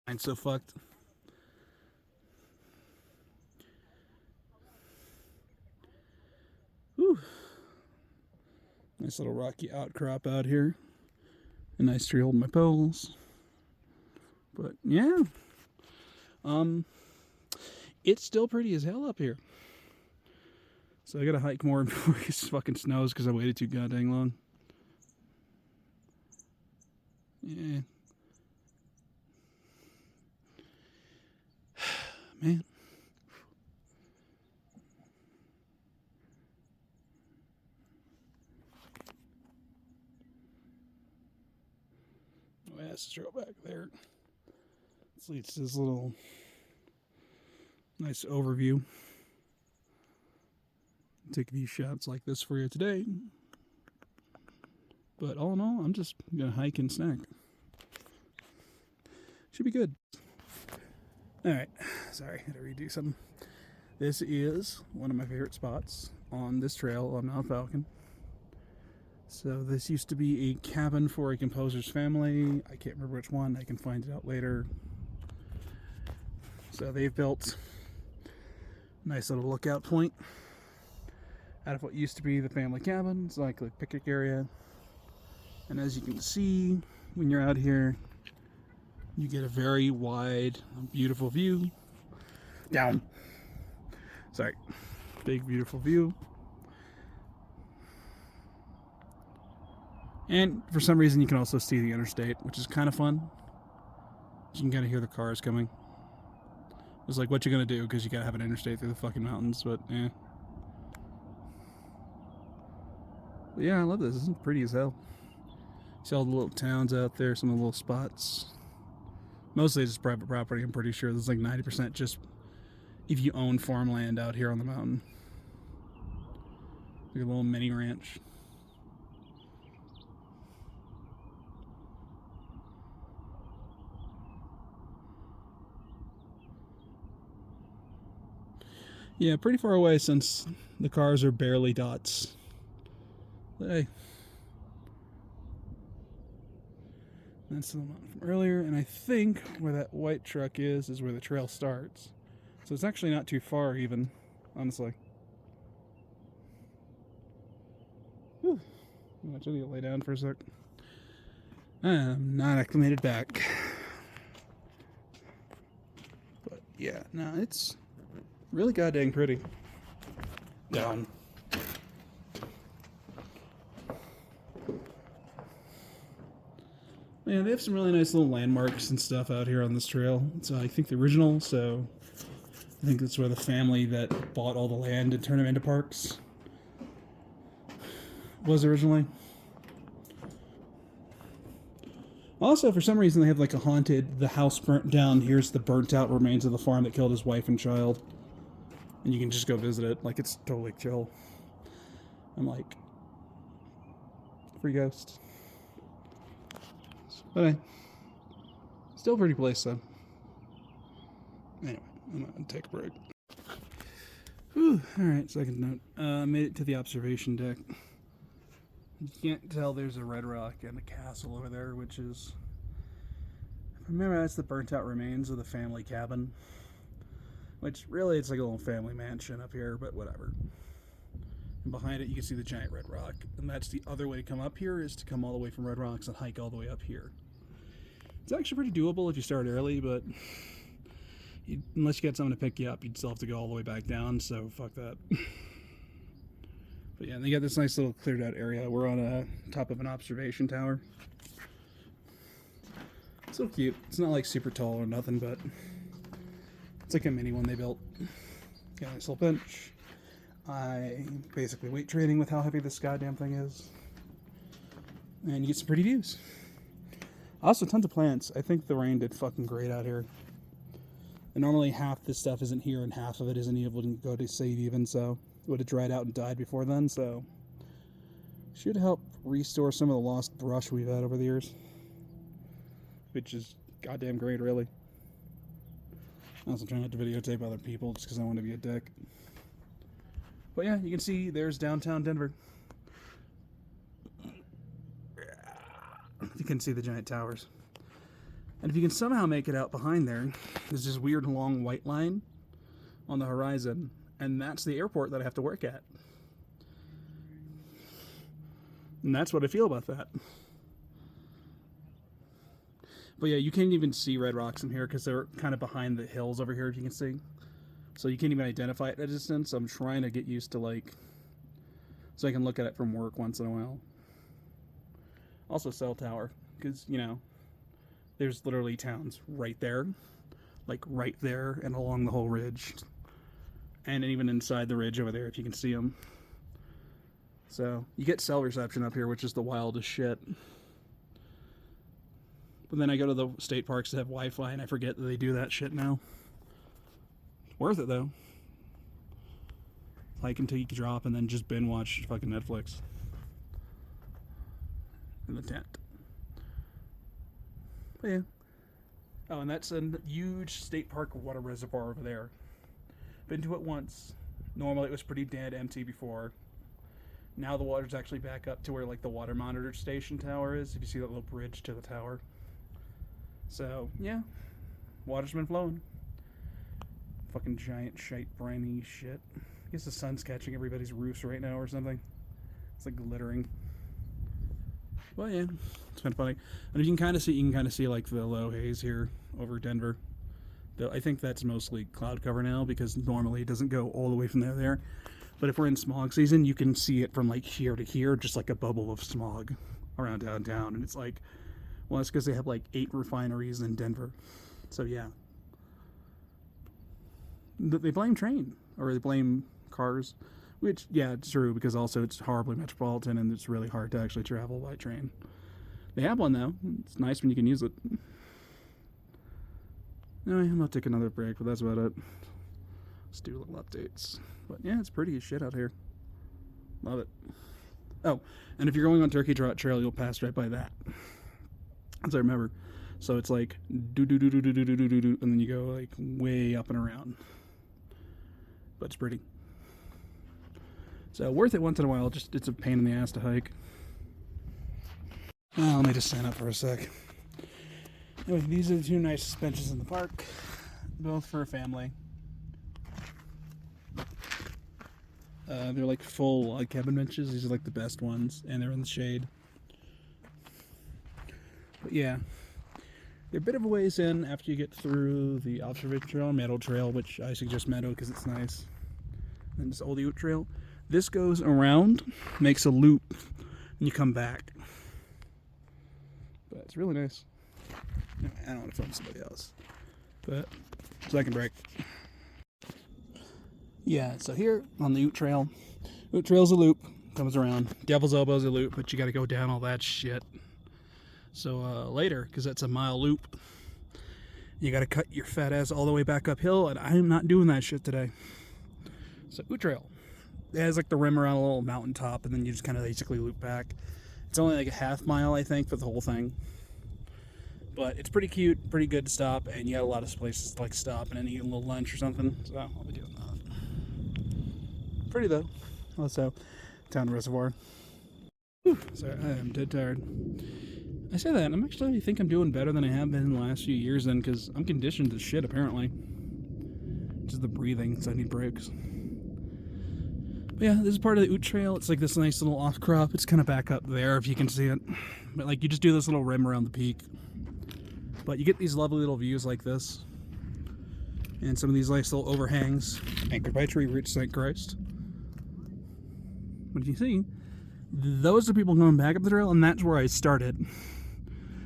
I'm so fucked. Whew. Nice little rocky outcrop out here. A nice tree holding my poles. But yeah. Um it's still pretty as hell up here. So I gotta hike more before it fucking snows because I waited too goddamn long. Yeah. Man. Oh, yeah, let's throw it back there. This leads to this little nice overview. Take these shots like this for you today. But all in all, I'm just gonna hike and snack. Should be good. Alright, sorry, I had to redo something. This is one of my favorite spots on this trail on Mount Falcon. So this used to be a cabin for a composer's family. I can't remember which one. I can find it out later. So they've built a nice little lookout point out of what used to be the family cabin. It's like a picnic area. And as you can see, when you're out here, you get a very wide, beautiful view. Down. Sorry. Big, beautiful view. And for some reason, you can also see the interstate, which is kind of fun. You can kind of hear the cars coming. It's like, what you gonna do? Because you gotta have an interstate through the fucking mountains, but yeah. But yeah, I love this. This is pretty as hell. See all the little towns out there, some of the little spots. Mostly just private property, I'm pretty sure. There's like 90% just if you own farmland out here on the mountain. Like a little mini ranch. Yeah, pretty far away since the cars are barely dots. But hey. That's the mountain from earlier, and I think where that white truck is where the trail starts. So it's actually not too far even, honestly. Whew. I'm actually gonna lay down for a sec. I'm not acclimated back. But yeah, no, it's really goddamn pretty. Down. Man, they have some really nice little landmarks and stuff out here on this trail. It's, I think, the original, so I think that's where the family that bought all the land and turned them into parks was originally. Also, for some reason, they have like a haunted, the house burnt down, here's the burnt out remains of the farm that killed his wife and child. And you can just go visit it. Like, it's totally chill. I'm like, free ghost. But hey, still a pretty place, though. Anyway, I'm gonna take a break. Whew, alright, second note. Made it to the observation deck. You can't tell there's a red rock and a castle over there, which is... Remember, that's the burnt out remains of the family cabin. Which, really, it's like a little family mansion up here, but whatever. And behind it, you can see the giant red rock. And that's the other way to come up here, is to come all the way from Red Rocks and hike all the way up here. It's actually pretty doable if you start early, but unless you get someone to pick you up, you'd still have to go all the way back down, so fuck that. But yeah, they got this nice little cleared out area. We're on top of an observation tower. It's so cute. It's not like super tall or nothing, but it's like a mini one they built. Got a nice little bench. I basically weight training with how heavy this goddamn thing is. And you get some pretty views. Also, tons of plants. I think the rain did fucking great out here. And normally half this stuff isn't here and half of it isn't able to go to seed even, so it would have dried out and died before then, so should help restore some of the lost brush we've had over the years. Which is goddamn great, really. I also try not to videotape other people just because I want to be a dick. But yeah, you can see there's downtown Denver. You can see the giant towers. And if you can somehow make it out behind there, there's this weird long white line on the horizon, and that's the airport that I have to work at. And that's what I feel about that. But yeah, you can't even see red rocks from here because they're kind of behind the hills over here, if you can see. So you can't even identify it at a distance. I'm trying to get used to, like, so I can look at it from work once in a while. Also cell tower, because, you know, there's literally towns right there, like right there and along the whole ridge, and even inside the ridge over there if you can see them. So you get cell reception up here, which is the wildest shit. But then I go to the state parks that have Wi-Fi and I forget that they do that shit now. It's worth it though. Hike until you drop and then just binge watch fucking Netflix in the tent. But yeah. Oh, and that's a huge state park water reservoir over there. Been to it once. Normally it was pretty dead empty before. Now the water's actually back up to where like the water monitor station tower is, if you see that little bridge to the tower. So yeah, water's been flowing. Fucking giant shite briny shit. I guess the sun's catching everybody's roofs right now or something. It's like glittering. Well, yeah, it's been funny. And if you can kind of see like the low haze here over Denver. Though I think that's mostly cloud cover now because normally it doesn't go all the way from there to there. But if we're in smog season, you can see it from like here to here, just like a bubble of smog around downtown. And it's like, well, it's because they have like 8 refineries in Denver. So yeah. They blame train, or they blame cars. Which, yeah, it's true, because also it's horribly metropolitan and it's really hard to actually travel by train. They have one, though. It's nice when you can use it. Anyway, I'm going to take another break, but that's about it. Let's do little updates. But yeah, it's pretty as shit out here. Love it. Oh, and if you're going on Turkey Trot Trail, you'll pass right by that. As I remember. So it's like, do-do-do-do-do-do-do-do, and then you go like way up and around. But it's pretty. So worth it once in a while, just it's a pain in the ass to hike. Well, let me just stand up for a sec. Anyway, these are the 2 nice benches in the park, both for a family. They're like full log cabin benches. These are like the best ones, and they're in the shade. But yeah, they're a bit of a ways in after you get through the observation trail, Meadow Trail, which I suggest Meadow because it's nice. And this Old Ute Trail. This goes around, makes a loop, and you come back. But it's really nice. Anyway, I don't want to film somebody else. But, second break. Yeah, so here on the Ute Trail. Ute Trail's a loop, comes around. Devil's Elbow's a loop, but you gotta go down all that shit. So later, because that's a mile loop, you gotta cut your fat ass all the way back uphill, and I am not doing that shit today. So Ute Trail. It has like the rim around a little mountaintop, and then you just kind of basically loop back. It's only like a half mile, I think, for the whole thing. But it's pretty cute, pretty good to stop, and you got a lot of places to like stop and then eat a little lunch or something. So I'll be doing that. Pretty though. Also, Town Reservoir. Whew, sorry, I am dead tired. I say that, I think I'm doing better than I have been in the last few years then, because I'm conditioned to shit apparently. Just the breathing, so I need breaks. But yeah, this is part of the Ute Trail. It's like this nice little off crop. It's kind of back up there if you can see it. But like you just do this little rim around the peak. But you get these lovely little views like this. And some of these nice little overhangs. Anchored by tree roots, thank Christ. But you see, those are people going back up the trail, and that's where I started.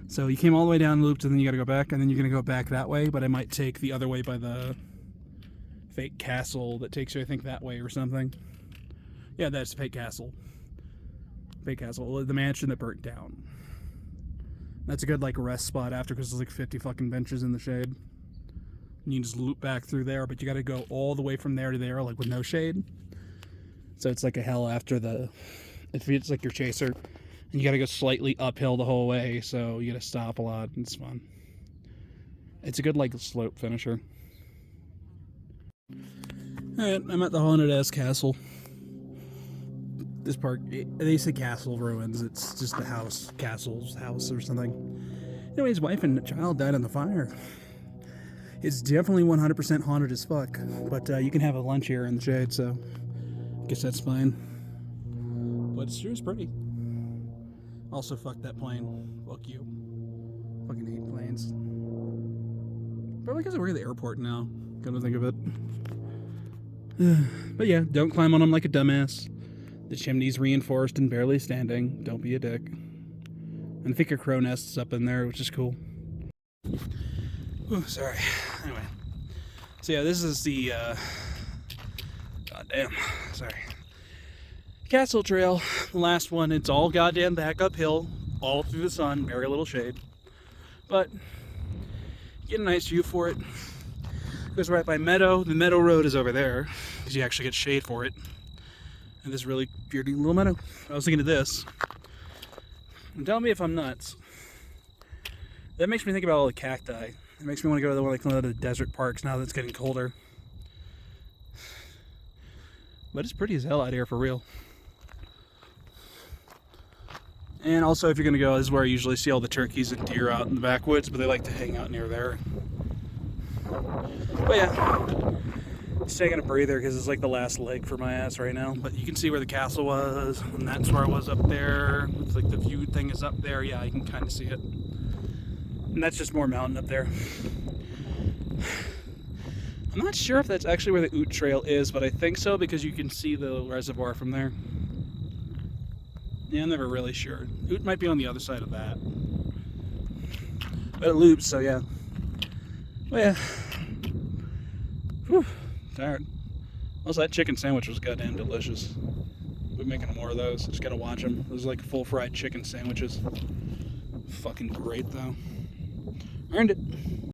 So you came all the way down, looped, and then you gotta go back, and then you're gonna go back that way, but I might take the other way by the fake castle that takes you, I think, that way or something. Yeah, that's fake castle. Fake castle, the mansion that burnt down. That's a good, like, rest spot after, because there's like 50 fucking benches in the shade. And you can just loop back through there, but you gotta go all the way from there to there, like, with no shade. So it's like a hell after the... It's like your chaser. And you gotta go slightly uphill the whole way, so you gotta stop a lot, and it's fun. It's a good, like, slope finisher. Alright, I'm at the haunted-ass castle. This park, they say castle ruins. It's just the castle's house or something. Anyway, his wife and child died in the fire. It's definitely 100% haunted as fuck, but you can have a lunch here in the shade, so I guess that's fine. But it sure is pretty. Also, fuck that plane. Fuck you. Fucking hate planes. Probably because I work at the airport now, come to think of it. But yeah, don't climb on them like a dumbass. The chimney's reinforced and barely standing. Don't be a dick. And I think a crow nest's up in there, which is cool. Ooh, sorry. Anyway. So yeah, this is the, goddamn, sorry. Castle Trail, the last one. It's all goddamn back uphill, all through the sun, very little shade. But, you get a nice view for it. It goes right by Meadow. The Meadow Road is over there, because you actually get shade for it. And this really pretty little meadow. I was thinking of this. And tell me if I'm nuts. That makes me think about all the cacti. It makes me want to go to one of the desert parks now that it's getting colder. But it's pretty as hell out here for real. And also, if you're going to go, this is where I usually see all the turkeys and deer out in the backwoods, but they like to hang out near there. But yeah, just taking a breather because it's like the last leg for my ass right now. But you can see where the castle was, and that's where I was up there. Looks like the view thing is up there. Yeah, you can kind of see it. And that's just more mountain up there. I'm not sure if that's actually where the Oot Trail is, but I think so because you can see the reservoir from there. Yeah, I'm never really sure. Oot might be on the other side of that. But it loops, so yeah. Well, yeah. Whew, tired. Also, that chicken sandwich was goddamn delicious. We're making more of those. Just gotta watch them. Those are like full fried chicken sandwiches. Fucking great, though. Earned it.